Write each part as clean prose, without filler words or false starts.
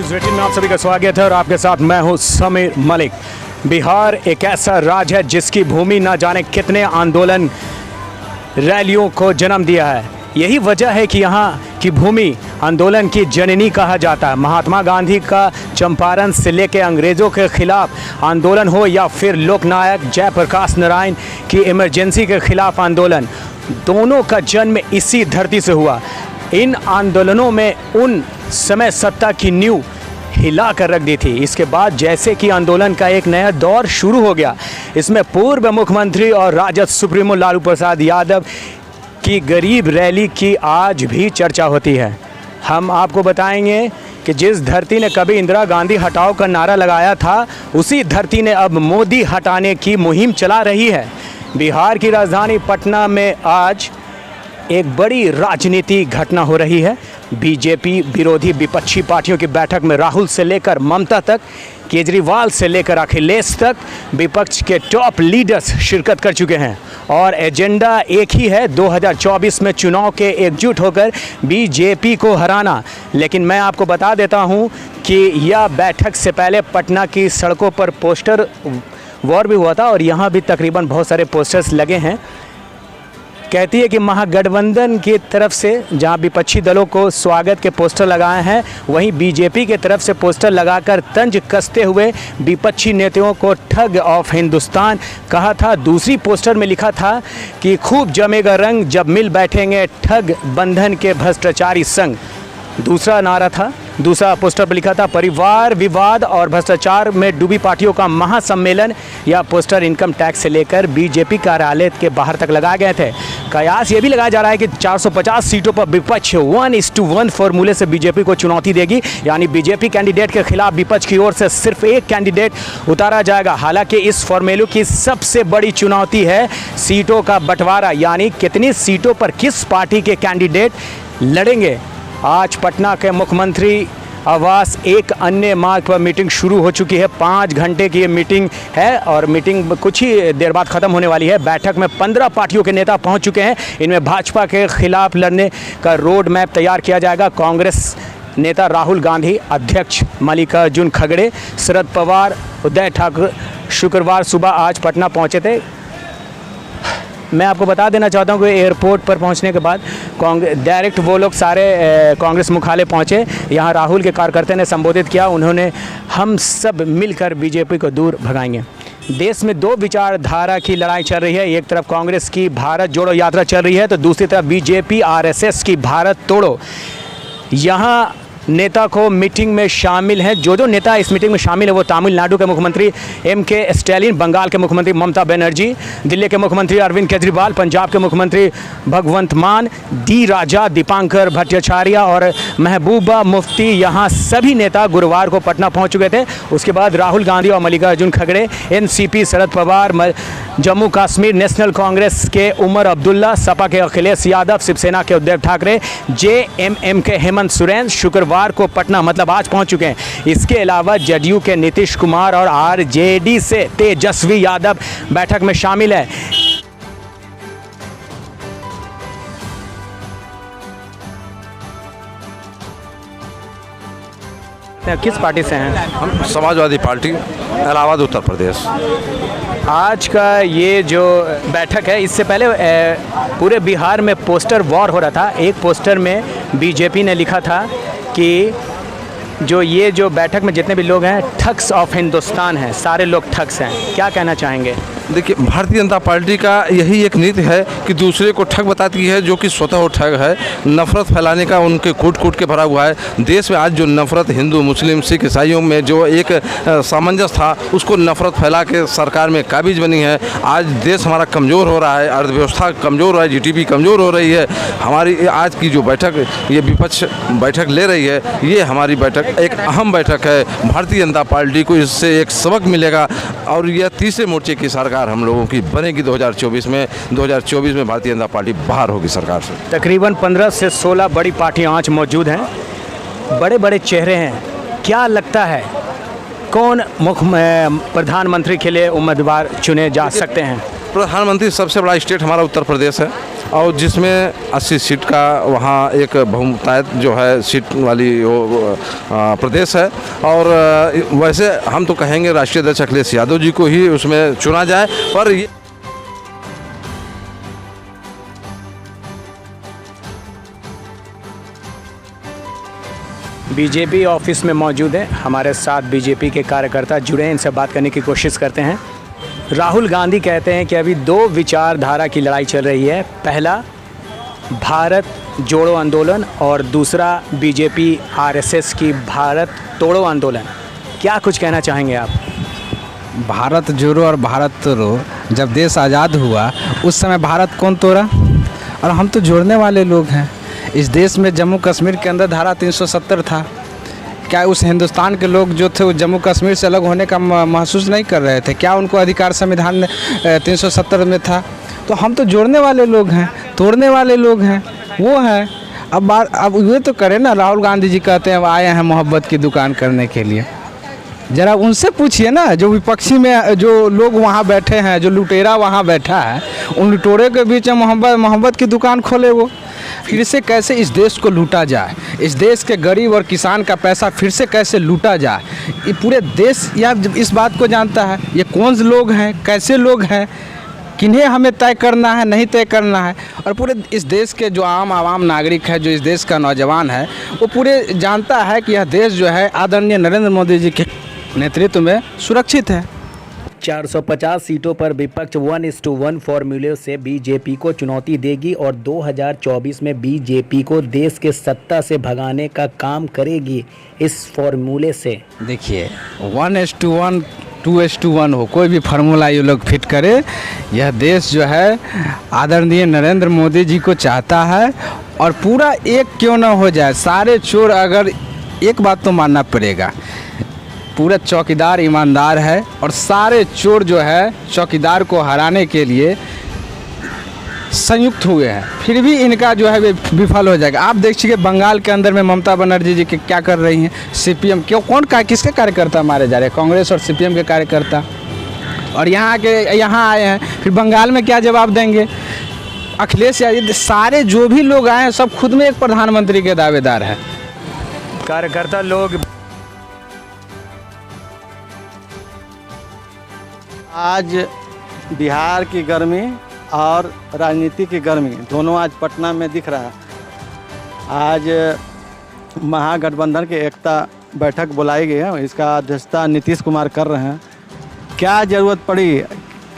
News 18 में आप सभी का स्वागत है और आपके साथ मैं हूं समीर मलिक। बिहार एक ऐसा राज्य है जिसकी भूमि न जाने कितने आंदोलन रैलियों को जन्म दिया है। यही वजह है कि यहाँ की भूमि आंदोलन की जननी कहा जाता है। महात्मा गांधी का चंपारण से लेकर अंग्रेज़ों के खिलाफ आंदोलन हो या फिर लोकनायक जयप्रकाश नारायण की इमरजेंसी के खिलाफ आंदोलन, दोनों का जन्म इसी धरती से हुआ। इन आंदोलनों में उन समय सत्ता की नींव हिला कर रख दी थी। इसके बाद जैसे कि आंदोलन का एक नया दौर शुरू हो गया, इसमें पूर्व मुख्यमंत्री और राजद सुप्रीमो लालू प्रसाद यादव की गरीब रैली की आज भी चर्चा होती है। हम आपको बताएंगे कि जिस धरती ने कभी इंदिरा गांधी हटाओ का नारा लगाया था, उसी धरती ने अब मोदी हटाने की मुहिम चला रही है। बिहार की राजधानी पटना में आज एक बड़ी राजनीतिक घटना हो रही है। बीजेपी विरोधी विपक्षी पार्टियों की बैठक में राहुल से लेकर ममता तक, केजरीवाल से लेकर अखिलेश तक विपक्ष के टॉप लीडर्स शिरकत कर चुके हैं और एजेंडा एक ही है, 2024 में चुनाव के एकजुट होकर बीजेपी को हराना। लेकिन मैं आपको बता देता हूं कि यह बैठक से पहले पटना की सड़कों पर पोस्टर वॉर भी हुआ था और यहाँ भी तकरीबन बहुत सारे पोस्टर्स लगे हैं। कहती है कि महागठबंधन की तरफ से जहां विपक्षी दलों को स्वागत के पोस्टर लगाए हैं, वहीं बीजेपी की तरफ से पोस्टर लगाकर तंज कसते हुए विपक्षी नेताओं को ठग ऑफ हिंदुस्तान कहा था। दूसरी पोस्टर में लिखा था कि खूब जमेगा रंग जब मिल बैठेंगे ठग बंधन के भ्रष्टाचारी संग। दूसरा नारा था, दूसरा पोस्टर पर लिखा था परिवार विवाद और भ्रष्टाचार में डूबी पार्टियों का महासम्मेलन। यह पोस्टर इनकम टैक्स से लेकर बीजेपी कार्यालय के बाहर तक लगाए गए थे। कयास ये भी लगाया जा रहा है कि 450 सीटों पर विपक्ष 1:1 फॉर्मूले से बीजेपी को चुनौती देगी, यानी बीजेपी कैंडिडेट के खिलाफ विपक्ष की ओर से सिर्फ एक कैंडिडेट उतारा जाएगा। हालांकि इस फॉर्मूले की सबसे बड़ी चुनौती है सीटों का बंटवारा, यानी कितनी सीटों पर किस पार्टी के कैंडिडेट लड़ेंगे। आज पटना के मुख्यमंत्री आवास एक अन्य मार्ग पर मीटिंग शुरू हो चुकी है। 5 घंटे की ये मीटिंग है और मीटिंग कुछ ही देर बाद ख़त्म होने वाली है। बैठक में 15 पार्टियों के नेता पहुंच चुके हैं। इनमें भाजपा के खिलाफ लड़ने का रोड मैप तैयार किया जाएगा। कांग्रेस नेता राहुल गांधी, अध्यक्ष मल्लिकार्जुन खड़गे, शरद पवार, उद्धव ठाकरे शुक्रवार सुबह आज पटना पहुँचे थे। मैं आपको बता देना चाहता हूं कि एयरपोर्ट पर पहुंचने के बाद डायरेक्ट वो लोग सारे कांग्रेस मुख्यालय पहुंचे। यहां राहुल के कार्यकर्ता ने संबोधित किया। उन्होंने हम सब मिलकर बीजेपी को दूर भगाएंगे। देश में 2 विचारधारा की लड़ाई चल रही है। एक तरफ कांग्रेस की भारत जोड़ो यात्रा चल रही है तो दूसरी तरफ बीजेपी आरएसएस की भारत तोड़ो। यहाँ नेता को मीटिंग में शामिल हैं। जो नेता इस मीटिंग में शामिल है वो तमिलनाडु के मुख्यमंत्री MK स्टैलिन, बंगाल के मुख्यमंत्री ममता बनर्जी, दिल्ली के मुख्यमंत्री अरविंद केजरीवाल, पंजाब के मुख्यमंत्री भगवंत मान, डी राजा, दीपांकर भट्टाचार्य और महबूबा मुफ्ती। यहाँ सभी नेता गुरुवार को पटना पहुँच चुके थे। उसके बाद राहुल गांधी और मल्लिकार्जुन खड़गे, NCP शरद पवार, जम्मू कश्मीर नेशनल कांग्रेस के उमर अब्दुल्ला, सपा के अखिलेश यादव, शिवसेना के उद्धव ठाकरे, JMM के हेमंत सोरेन शुक्रवार को पटना मतलब आज पहुंच चुके हैं। इसके अलावा जदयू के नीतीश कुमार और RJD से तेजस्वी यादव बैठक में शामिल है। किस पार्टी से हैं? हम समाजवादी पार्टी, इलाहाबाद उत्तर प्रदेश। आज का ये जो बैठक है, इससे पहले पूरे बिहार में पोस्टर वॉर हो रहा था। एक पोस्टर में बीजेपी ने लिखा था कि जो बैठक में जितने भी लोग हैं ठग्स ऑफ हिंदुस्तान हैं, सारे लोग ठग्स हैं। क्या कहना चाहेंगे? देखिए, भारतीय जनता पार्टी का यही एक नीति है कि दूसरे को ठग बताती है, जो कि स्वतः वो ठग है। नफरत फैलाने का उनके कूट के भरा हुआ है। देश में आज जो नफरत हिंदू, मुस्लिम, सिख, ईसाइयों में जो एक सामंजस्य था, उसको नफरत फैला के सरकार में काबिज बनी है। आज देश हमारा कमज़ोर हो रहा है, अर्थव्यवस्था कमज़ोर हो रहा है, GDP कमज़ोर हो रही है। हमारी आज की जो बैठक ये विपक्ष बैठक ले रही है, ये हमारी बैठक एक अहम बैठक है। भारतीय जनता पार्टी को इससे एक सबक मिलेगा और यह तीसरे मोर्चे की सरकार हम लोगों की बनेगी 2024 में। 2024 में भारतीय जनता पार्टी बाहर होगी सरकार से। तकरीबन 15 से 16 बड़ी पार्टियां आज मौजूद हैं, बड़े बड़े चेहरे हैं। क्या लगता है कौन प्रधानमंत्री के लिए उम्मीदवार चुने जा सकते हैं? प्रधानमंत्री सबसे बड़ा स्टेट हमारा उत्तर प्रदेश है और जिसमें 80 सीट का वहाँ एक बहुमतायत जो है सीट वाली वो प्रदेश है। और वैसे हम तो कहेंगे राष्ट्रीय अध्यक्ष अखिलेश यादव जी को ही उसमें चुना जाए। पर ये बीजेपी ऑफिस में मौजूद है, हमारे साथ बीजेपी के कार्यकर्ता जुड़े हैं, इनसे बात करने की कोशिश करते हैं। राहुल गांधी कहते हैं कि अभी दो विचारधारा की लड़ाई चल रही है, पहला भारत जोड़ो आंदोलन और दूसरा बीजेपी आरएसएस की भारत तोड़ो आंदोलन। क्या कुछ कहना चाहेंगे आप? भारत जोड़ो और भारत तोड़ो, जब देश आज़ाद हुआ उस समय भारत कौन तोड़ा? और हम तो जोड़ने वाले लोग हैं। इस देश में जम्मू कश्मीर के अंदर धारा 370 था। क्या उस हिंदुस्तान के लोग जो थे वो जम्मू कश्मीर से अलग होने का महसूस नहीं कर रहे थे? क्या उनको अधिकार संविधान में 370 में था? तो हम तो जोड़ने वाले लोग हैं, तोड़ने वाले लोग हैं वो हैं। अब ये तो करें ना, राहुल गांधी जी कहते हैं आए हैं मोहब्बत की दुकान करने के लिए। ज़रा उनसे पूछिए ना, जो विपक्षी में जो लोग वहाँ बैठे हैं, जो लुटेरा वहाँ बैठा है, उन लुटेरे के बीच में मोहब्बत की दुकान खोले वो। फिर से कैसे इस देश को लूटा जाए, इस देश के गरीब और किसान का पैसा फिर से कैसे लूटा जाए, ये पूरे देश यह इस बात को जानता है। ये कौन से लोग हैं, कैसे लोग हैं, किन्हें हमें तय करना है, नहीं तय करना है। और पूरे इस देश के जो आम नागरिक है, जो इस देश का नौजवान है, वो पूरे जानता है कि यह देश जो है आदरणीय नरेंद्र मोदी जी के नेतृत्व में सुरक्षित है। 450 सीटों पर विपक्ष 1:1 फॉर्मूले से बीजेपी को चुनौती देगी और 2024 में बीजेपी को देश के सत्ता से भगाने का काम करेगी इस फॉर्मूले से। देखिए 1:1 2:1 हो, कोई भी फार्मूला ये लोग फिट करे, यह देश जो है आदरणीय नरेंद्र मोदी जी को चाहता है। और पूरा एक क्यों ना हो जाए, सारे चोर, अगर एक बात तो मानना पड़ेगा, पूरा चौकीदार ईमानदार है और सारे चोर जो है चौकीदार को हराने के लिए संयुक्त हुए हैं, फिर भी इनका जो है विफल हो जाएगा। आप देखिए बंगाल के अंदर में ममता बनर्जी जी के क्या कर रही हैं, सीपीएम किसके कार्यकर्ता मारे जा रहे हैं? कांग्रेस और सीपीएम के कार्यकर्ता। और यहाँ आए हैं, फिर बंगाल में क्या जवाब देंगे? अखिलेश यादव, सारे जो भी लोग आए हैं सब खुद में एक प्रधानमंत्री के दावेदार हैं। कार्यकर्ता लोग आज बिहार की गर्मी और राजनीति की गर्मी दोनों आज पटना में दिख रहा है। आज महागठबंधन की एकता बैठक बुलाई गई है, इसका अध्यक्षता नीतीश कुमार कर रहे हैं। क्या ज़रूरत पड़ी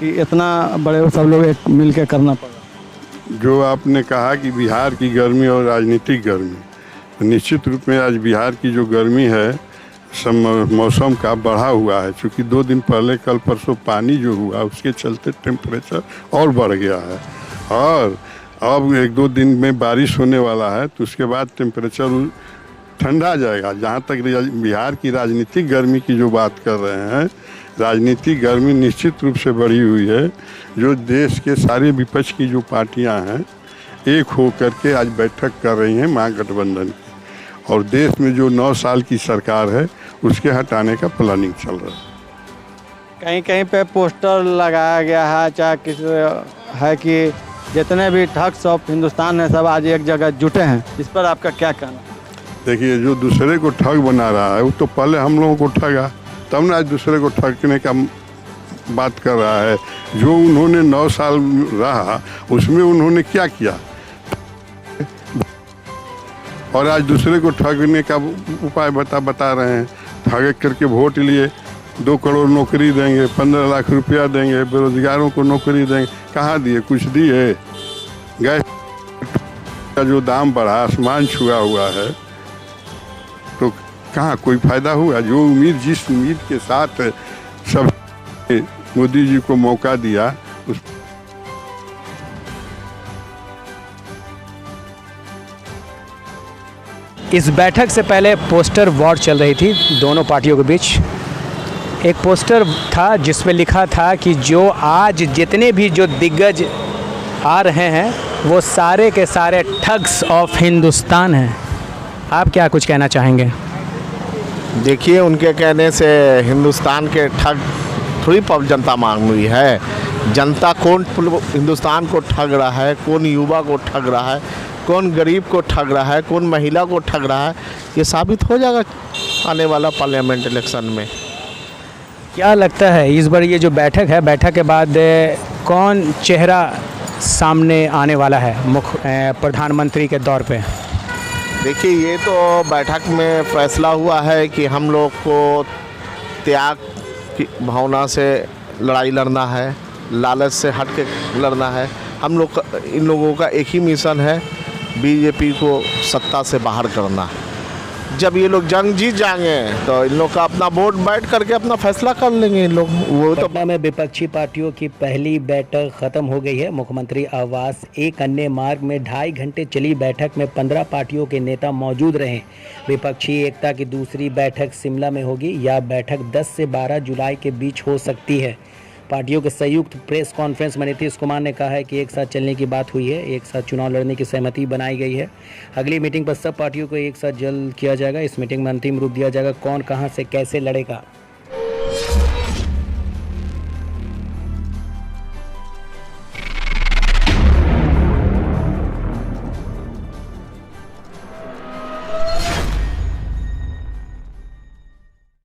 कि इतना बड़े सब लोग एक मिल के करना पड़ा? जो आपने कहा कि बिहार की गर्मी और राजनीतिक गर्मी, तो निश्चित रूप में आज बिहार की जो गर्मी है मौसम का बढ़ा हुआ है, क्योंकि 2 दिन पहले कल परसों पानी जो हुआ उसके चलते टेम्परेचर और बढ़ गया है। और अब 1-2 दिन में बारिश होने वाला है, तो उसके बाद टेम्परेचर ठंडा जाएगा। जहाँ तक बिहार की राजनीतिक गर्मी की जो बात कर रहे हैं, राजनीतिक गर्मी निश्चित रूप से बढ़ी हुई है। जो देश के सारे विपक्ष की जो पार्टियाँ हैं एक हो करके आज बैठक कर रही हैं महागठबंधन की, और देश में जो 9 साल की सरकार है उसके हटाने का प्लानिंग चल रहा है। कहीं कहीं पे पोस्टर लगाया गया है, चाहे किसी है कि जितने भी ठग्स ऑफ हिंदुस्तान है सब आज एक जगह जुटे हैं। इस पर आपका क्या कहना? देखिए, जो दूसरे को ठग बना रहा है वो तो पहले हम लोगों को ठगा, तब ना आज दूसरे को ठगने का बात कर रहा है। जो उन्होंने 9 साल रहा उसमें उन्होंने क्या किया, और आज दूसरे को ठगने का उपाय बता रहे हैं। ठग करके वोट लिए, 2 करोड़ नौकरी देंगे, 15 लाख रुपया देंगे, बेरोजगारों को नौकरी देंगे। कहाँ दिए? कुछ दिए? गैस का जो दाम बढ़ा, आसमान छुआ हुआ है, तो कहाँ कोई फायदा हुआ? जो उम्मीद, जिस उम्मीद के साथ सब मोदी जी को मौका दिया, उस इस बैठक से पहले पोस्टर वॉर चल रही थी दोनों पार्टियों के बीच। एक पोस्टर था जिसमें लिखा था कि जो आज जितने भी जो दिग्गज आ रहे हैं वो सारे के सारे ठग्स ऑफ हिंदुस्तान हैं। आप क्या कुछ कहना चाहेंगे? देखिए, उनके कहने से हिंदुस्तान के ठग थोड़ी जनता मांग हुई है। जनता कौन हिंदुस्तान को ठग रहा है, कौन युवा को ठग रहा है, कौन गरीब को ठग रहा है, कौन महिला को ठग रहा है, ये साबित हो जाएगा आने वाला पार्लियामेंट इलेक्शन में। क्या लगता है इस बार ये जो बैठक है, बैठक के बाद कौन चेहरा सामने आने वाला है मुख्य प्रधानमंत्री के तौर पे? देखिए, ये तो बैठक में फैसला हुआ है कि हम लोग को त्याग की भावना से लड़ाई लड़ना है, लालच से हट के लड़ना है। हम लोग इन लोगों का एक ही मिशन है, बीजेपी को सत्ता से बाहर करना। जब ये लोग जंग जीत जाएंगे तो इन लोग का अपना वोट बैठ करके अपना फैसला कर लेंगे इन लोग। वो तो पटना में विपक्षी पार्टियों की पहली बैठक खत्म हो गई है। मुख्यमंत्री आवास एक अन्य मार्ग में 2.5 घंटे चली बैठक में 15 पार्टियों के नेता मौजूद रहे। विपक्षी एकता की दूसरी बैठक शिमला में होगी। यह बैठक 10 से 12 जुलाई के बीच हो सकती है। पार्टियों के संयुक्त प्रेस कॉन्फ्रेंस में नीतीश कुमार ने कहा है कि एक साथ चलने की बात हुई है, एक साथ चुनाव लड़ने की सहमति बनाई गई है। अगली मीटिंग पर सब पार्टियों को एक साथ जल्द किया जाएगा। इस मीटिंग में अंतिम रूप दिया जाएगा कौन कहां से कैसे लड़ेगा।